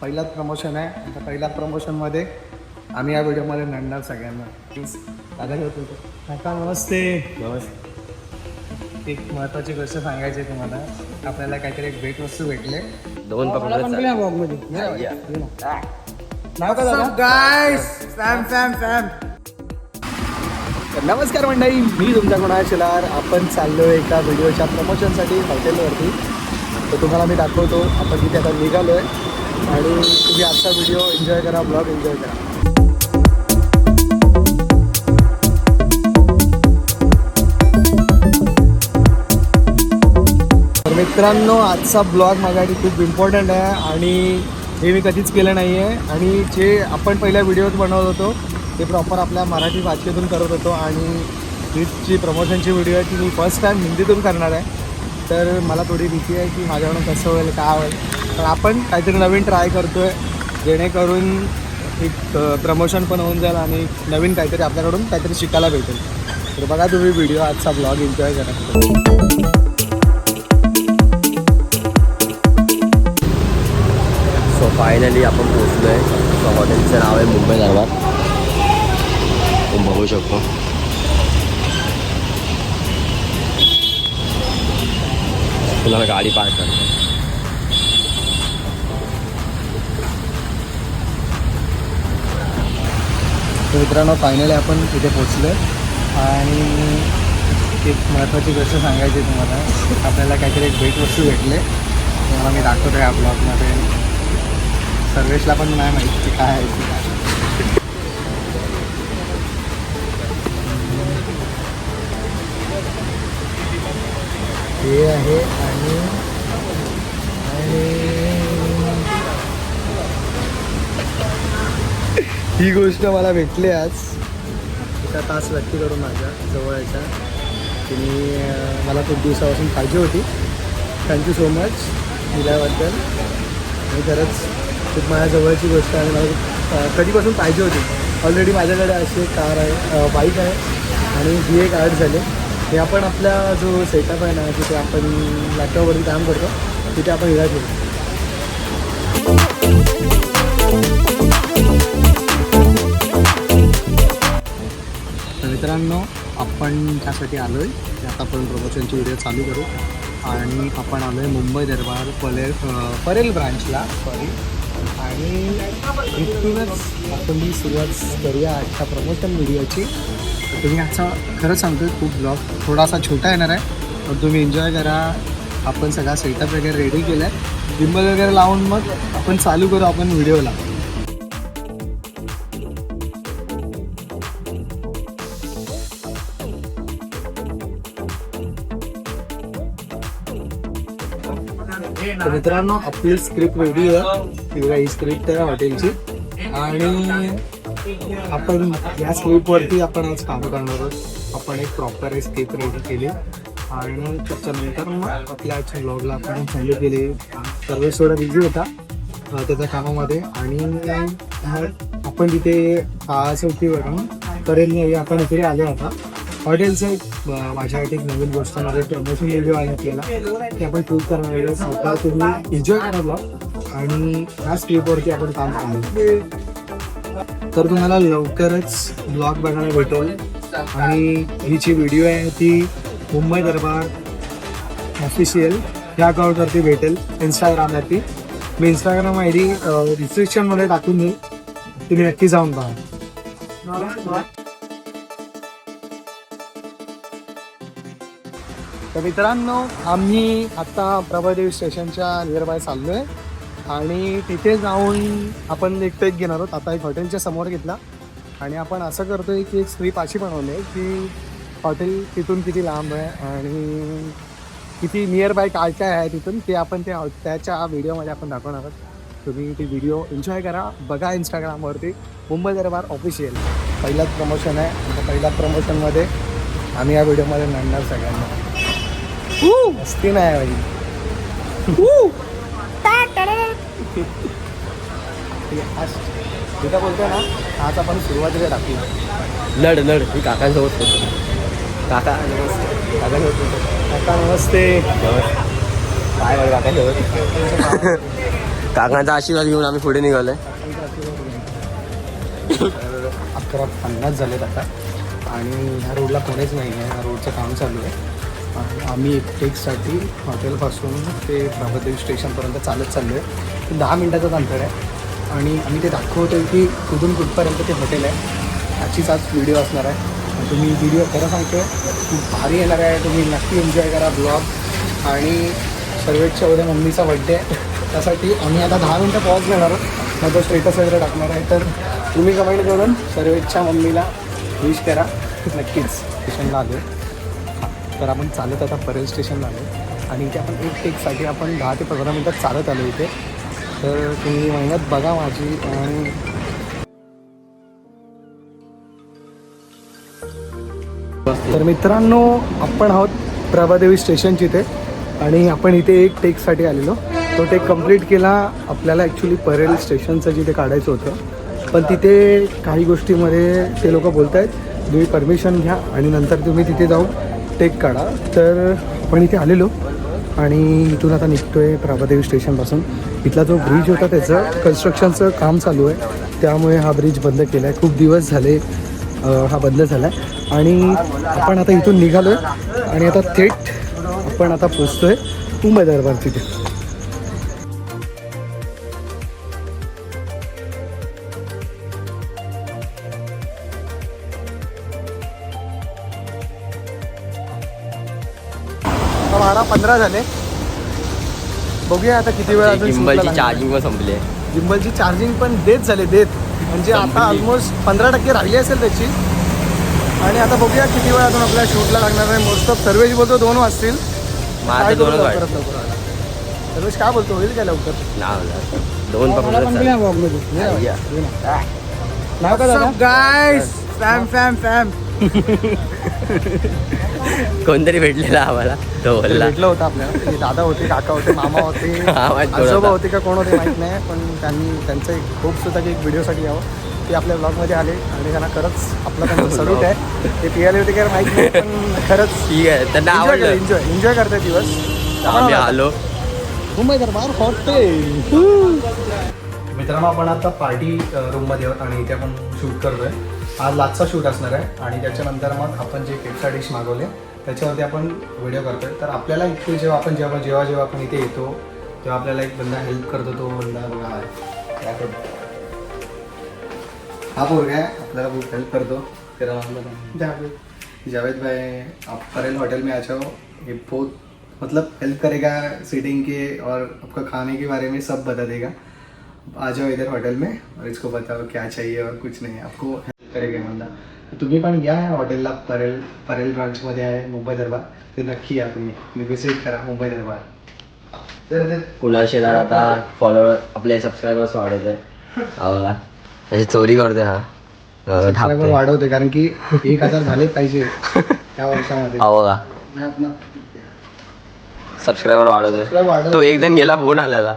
पहिलाच प्रमोशन आहे. आता पहिल्याच प्रमोशनमध्ये आम्ही या व्हिडिओमध्ये नडणार सगळ्यांना. दादा ठेवतो काका नमस्ते. एक महत्त्वाची गोष्ट सांगायची आहे तुम्हाला. आपल्याला काहीतरी एक भेटवस्तू भेटले. दोन नाव का दादा? नमस्कार मंडळी, मी तुमचा कुणाल शिलार. आपण चाललो एका व्हिडिओच्या प्रमोशनसाठी हॉटेलवरती. तर तुम्हाला मी दाखवतो आपण तिथे आता निघालो आहे आणि तुम्ही आजचा व्हिडिओ एन्जॉय करा, ब्लॉग एन्जॉय करा. तर मित्रांनो, आजचा ब्लॉग माझ्यासाठी खूप इम्पॉर्टंट आहे आणि हे मी कधीच केलं नाही आहे. आणि जे आपण पहिल्या व्हिडिओत बनवत होतो ते प्रॉपर आपल्या मराठी भाषेतून करत होतो आणि ही जी प्रमोशनची व्हिडिओ आहे ती मी फर्स्ट टाईम हिंदीतून करणार आहे. तर मला थोडी भीती आहे की माझ्याकडून कसं होईल, काय होईल. पण आपण काहीतरी नवीन ट्राय करतो आहे जेणेकरून एक प्रमोशन पण होऊन जाईल आणि नवीन काहीतरी आपल्याकडून काहीतरी शिकायला भेटेल. तर बघा तुम्ही व्हिडिओ, आजचा ब्लॉग एन्जॉय करा. सो फायनली आपण पोहोचलो आहे. हॉटेलचं नाव आहे मुंबई दरबार. तुम्ही बघू शकतो. तुला गाडी पार्क करतो. तर मित्रांनो, फायनली आपण इथे पोचलो आहे आणि एक महत्त्वाची गोष्ट सांगायची आहे तुम्हाला. आपल्याला काहीतरी एक भेटवस्तू भेटले. तुम्हाला मी दाखवतो आहे या ब्लॉगमध्ये. सर्वेशला पण नाही माहिती की काय आहे की काय. हे आहे आणि ही गोष्ट मला भेटली आज. एका तास व्यक्ती करून माझ्या जवळच्या. तिने मला खूप दिवसापासून पाहिजे होती. थँक्यू सो मच दिल्याबद्दल. आणि खरंच खूप माझ्या जवळची गोष्ट आहे. मला कधीपासून पाहिजे होती. ऑलरेडी माझ्याकडे अशी एक कार आहे, बाईक आहे आणि ही एक ॲड झाली. हे आपण आपल्या जो सेटअप आहे ना, तिथे आपण लॅपटॉपवरती काम करतो तिथे आपण हिरा ठेवतो. तर मित्रांनो, आपण त्यासाठी आलो आहे की आता आपण प्रमोशनची व्हिडिओ चालू करू. आणि आपण आलो आहे मुंबई दरबार परेल ब्रांचला आणि इथूनच आपण ही सुरुवात करूया आजच्या प्रमोशन व्हिडिओची. तुम्ही आजचा खरंच सांगतो खूप ब्लॉग थोडासा छोटा येणार आहे, पण तुम्ही एन्जॉय करा. आपण सगळा सेटअप वगैरे रेडी केला आहे. गिम्बल वगैरे लावून मग आपण चालू करू आपण व्हिडिओला. तर मित्रांनो, आपली स्क्रिप्ट रेडी आहे. ही स्क्रिप्ट आहे हॉटेलची आणि आपण या स्क्रिप्टवरती आपण आज काम करणार आहोत. आपण एक प्रॉपर स्क्रिप्ट रेडी केली आणि त्याच्यानंतर मग आपल्या आजच्या ब्लॉगला आपण चालू केली. सर्वेश थोडा बिझी होता त्याच्या कामामध्ये आणि आपण तिथे सुट्टीवरून करेल आपण इकडे आलो होता. हॉटेलचं एक माझ्यासाठी एक नवीन गोष्ट म्हणजे प्रमोशन व्हिडिओ आहे केला ते आपण शूट करणार आहे. स्वतः तुम्ही एन्जॉय करा ब्लॉग आणि ह्या स्क्रिप्टवरती आपण काम केलं. तर तुम्हाला लवकरच ब्लॉग बघायला भेटेल. आणि ही जी व्हिडिओ आहे ती मुंबई दरबार ऑफिशियल ह्या अकाउंटवरती भेटेल इंस्टाग्रामवरती. मी इंस्टाग्राम आय डी डिस्क्रिप्शनमध्ये टाकून देईल, तुम्ही नक्की जाऊन पहा. तर मित्रांनो, आम्ही आता प्रभादेवी स्टेशनच्या नियर बाय चाललो आहे आणि तिथे जाऊन आपण एक टेक घेणार आहोत. आता एक हॉटेलच्या समोर घेतला आणि आपण असं करतोय की एक स्क्रिप्ट अशी बनवली आहे की हॉटेल तिथून किती लांब आहे आणि किती नियर बाय काय काय आहे तिथून ते आपण त्याच्या व्हिडिओमध्ये आपण दाखवणार आहोत. तुम्ही ती व्हिडिओ एन्जॉय करा, बघा इंस्टाग्रामवरती मुंबई दरबार ऑफिशियल. पहिलाच प्रमोशन आहे. आता पहिल्याच प्रमोशनमध्ये आम्ही या व्हिडिओमध्ये नडणार सगळ्यांना. मस्ती नाही भाई. तिथं बोलतोय ना, आज आपण सुरुवातीला टाकू. लढ मी काकांसोबत करतो. काका काका नमस्ते. काय काकांसोबत काकांचा आशीर्वाद घेऊन आम्ही पुढे निघालोय. 11:50 झालेत आता आणि ह्या रोडला कोणीच नाही आहे. ह्या रोडचं काम चालू आहे आणि आम्ही एक टेकसाठी हॉटेलपासून ते प्रभादेवी स्टेशनपर्यंत चालत चाललो आहे. 10 मिनटाचंच अंतर आहे आणि आम्ही ते दाखवतो आहे की कुठून कुठपर्यंत ते हॉटेल आहे. ह्याचीच आज व्हिडिओ असणार आहे. तुम्ही व्हिडिओ खरं सांगतो खूप भारी येणार आहे. तुम्ही नक्की एन्जॉय करा ब्लॉग. आणि सर्वेच्या उद्या मम्मीचा बड्डे आहे त्यासाठी आम्ही आता 10 मिनटं पॉज घेणार आहोत. मग तो स्टेटस वगैरे टाकणार आहे तर तुम्ही कमेंट करून सर्वेच्या मम्मीला विश करा. नक्कीच स्टेशनला आलो आहे. तर आपण चालत आता परेल स्टेशनला आलो आणि इथे आपण एक टेकसाठी आपण 10 ते 15 मिनटात चालत आलो इथे. तर तुम्ही मेहनत बघा माझी. आणि तर मित्रांनो आपण आहोत प्रभादेवी स्टेशनची इथे आणि आपण इथे एक टेकसाठी आलेलो. तो टेक कंप्लीट केला. आपल्याला ॲक्च्युली परेल स्टेशनचं जिथे काढायचं होतं पण तिथे काही गोष्टीमध्ये ते लोक बोलत आहेत तुम्ही परमिशन घ्या आणि नंतर तुम्ही तिथे जाऊन टेक काढा. तर आपण इथे आलेलो आणि इथून आता निघतो आहे प्रभादेवी स्टेशनपासून. इथला जो ब्रिज होता त्याचं कन्स्ट्रक्शनचं काम चालू आहे त्यामुळे हा ब्रिज बंद केला आहे. खूप दिवस झाले हा बंद झाला आहे आणि आपण आता इथून निघालो आहे आणि आता थेट आपण आता पोचतो आहे मुंबई दरबार तिथे. आता 12:15 झाले. बघूया आता किती वेळ अजून गिम्बलची चार्जिंग पण संपली आहे. गिम्बलची चार्जिंग पण देत झाले म्हणजे आता ऑलमोस्ट 15% राहिली असेल त्याची. आणि आता बघूया किती वेळ अजून आपल्याला शूटला लागणार आहे. मोस्ट ऑफ सर्वेश बोलतो 2 वाजतील. काय करू लवकरात लवकर. सर्वेश काय बोलतो होईल काय लवकर? 2 नाव का दादा? गाइस फॅम फॅम फॅम कोणतरी भेटलेला आम्हाला तो बोलला भेटलं होतं आपल्याला. ते दादा होते, काका होते, मामा होते, आजोबा होते का कोण होते माहीत नाही. पण त्यांचं एक होप्स होता की एक व्हिडिओसाठी यावं. ते आपल्या ब्लॉगमध्ये आले आणि त्यांना खरंच आपला त्यांचा सल्यूट आहे. ते पियाले होते काय माहीत नाही पण खरंच ठीक आहे त्यांना आवडलं. एन्जॉय करते दिवस. आम्ही आलो. मुंबई दरबार हॉटेल. मित्रांनो आपण आता पार्टी रूममध्ये आहोत आणि इथे आपण शूट करतोय. आज लाचचा शूट असणार आहे आणि त्याच्यानंतर मग आपण जे केकचा डिश मागवले त्याच्यावरती आपण व्हिडिओ करतोय. तर आपल्याला इथे जेव्हा आपण इथे येतो तेव्हा आपल्याला एक बंदा हेल्प करतो. तो बंदा बघा हा पोरगा आहे आपल्याला बहुत हेल्प करतो. तेरा नाम जावेद भाई. आप परेल होटल में आ जाओ. ये बहुत मतलब हेल्प करेगा सीटिंग के और आपका खाने के बारे में सब बता देगा. आ जाओ इधर होटल में और इसको बताओ क्या चाहिए और कुछ नहीं आपको हेल्प करेगा बंदा. तुम्ही पण या हॉटेलला परेल ब्रांचमध्ये आहे मुंबई दरबार. ते नक्की या तुम्ही विजिट करा मुंबई दरबार. तर कुणाल शेलार आता फॉलोअर आपले सबस्क्रायबर्स वाढवत आहे. आवडला त्याची चोरी करते हा. सबस्क्रायबर वाढवते कारण की 1000 झाले पाहिजे त्या वर्षामध्ये. आवडला सबस्क्रायबर वाढवतोय. तो एक जण गेला फोन आलेला.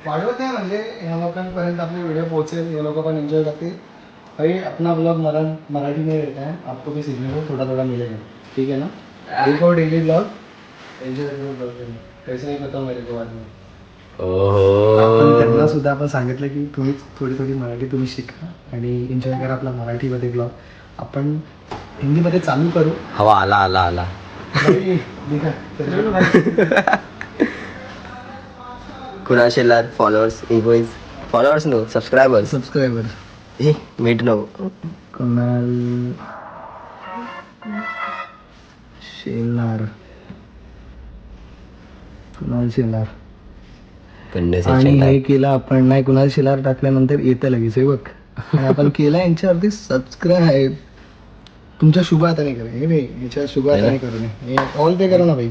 वाढवत आहे म्हणजे या लोकांपर्यंत आपले व्हिडिओ पोहोचेल. हे लोक पण एन्जॉय करतील. भाई अपना ब्लॉग मराठी में रहता है. आपको भी सीखने को थोड़ा थोड़ा मिलेगा. ठीक है ना. देखो डेली ब्लॉग एन्जॉय करो. कैसे नहीं पता मेरे को बाद में. आपण त्यांना सुद्धा आपण सांगितलं की तुम्ही थोडी थोडी मराठी तुम्ही शिका आणि एन्जॉय करा आपला मराठीमध्ये ब्लॉग. आपण हिंदीमध्ये चालू करू. हवा आला आला आला. Kunal Shelar followers influence followers no subscriber हे मीट नको. कुणाल शेलार आणि हे केलं आपण नाही. कुणाल शेलार टाकल्यानंतर येतं लगेच हे बघ. आणि आपण केलं यांच्यावरती सबस्क्राईब. तुमच्या शुभ हाताने करा. हे भाई याच्या शुभ हाताने करू नये. ऑल पे करा ना भाई.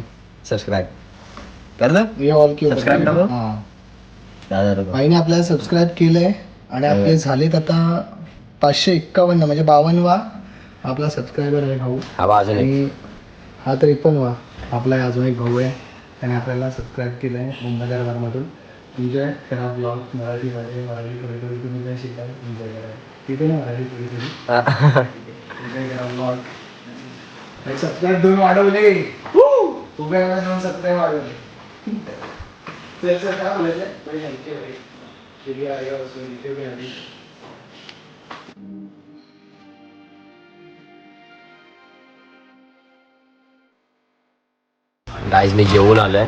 सबस्क्राईब कर ना. हे ऑल के सबस्क्राईब नको. भाईने आपल्याला सबस्क्राईब केलंय आणि आपले झालेत आता 551 म्हणजे 52वा आपला सबस्क्रायबर आहे भाऊ. आणि हा 53वा आपला अजून एक भाऊ आहे. त्याने आपल्याला सबस्क्राईब केलं आहे मुंबई दरबारमधून. एन्जॉय करा ब्लॉग मराठीमध्ये. मराठी थोडी थोडी तुम्ही काय शिकाल एन्जॉय करा. तिथे ना मराठी थोडी थोडी एन्जॉय करा ब्लॉग. सबस्क्राईब 2 वाढवले. उभ्या 2 सबस्क्राईब वाढवले. गाईज मी जेवून आलोय.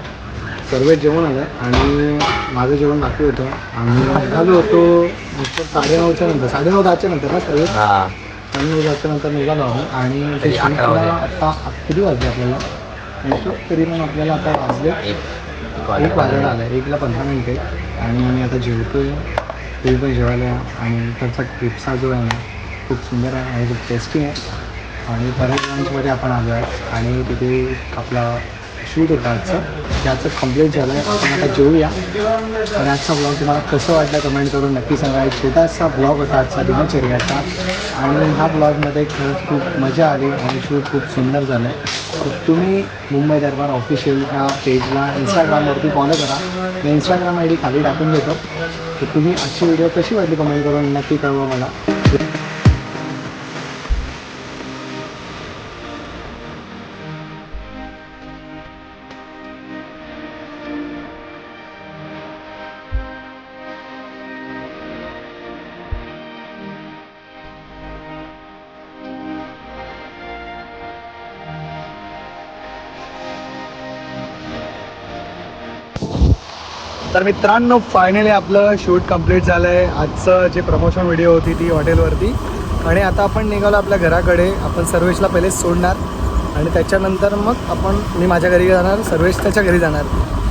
सर्व जेवण आलं आणि माझं जेवण बाकी होतं. आम्ही निघालो होतो 9:30च्या नंतर, 9:30-10च्या नंतर ना सर्व हा 9:30च्या नंतर निघालो आहोत. आणि ते तरी 11 वाजले. आता किती वाजले आपल्याला? तरी पण आपल्याला आता वाजले 1 वाजायला आलं आहे, 1:15 आणि आम्ही आता जेवतोय. तुम्ही पण जेवायला या. आणि त्याचा क्रिप्सा जो आहे ना खूप सुंदर आहे आणि खूप टेस्टी आहे. आणि बऱ्याच लंचमध्ये आपण आलो आहे आणि तिथे आपला शूट होता आजचं, त्याचं कंप्लीट झालं आहे. आपण आता जेवूया. आणि आजचा ब्लॉग तुम्हाला कसं वाटलं कमेंट करून नक्की सांगा. एक छोटासा ब्लॉग होता आजचा दिनचर्याचा आणि ह्या ब्लॉगमध्ये खरंच खूप मजा आली आणि शूट खूप सुंदर झालं आहे. तर तुम्ही मुंबई दरबार ऑफिशियल ह्या पेजला इंस्टाग्रामवरती फॉलो करा. मी इंस्टाग्राम ID खाली टाकून देतो. तर तुम्ही आजची व्हिडिओ कशी वाटली कमेंट करून नक्की कळवा मला. तर मित्रांनो फायनली आपलं शूट कंप्लीट झालं आहे. आजचं जे प्रमोशन व्हिडिओ होती ती हॉटेलवरती. आणि आता आपण निघालो आपल्या घराकडे. आपण सर्वेशला पहिलेच सोडणार आणि त्याच्यानंतर मग मी माझ्या घरी जाणार, सर्वेश त्याच्या घरी जाणार.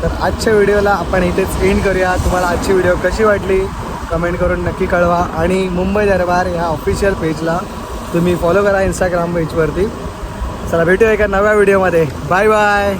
तर आजच्या व्हिडिओला आपण इथेच एंड करूया. तुम्हाला आजची व्हिडिओ कशी वाटली कमेंट करून नक्की कळवा. आणि मुंबई दरबार ह्या ऑफिशियल पेजला तुम्ही फॉलो करा इंस्टाग्राम पेजवरती. चला भेटूया एका नव्या व्हिडिओमध्ये. Bye bye.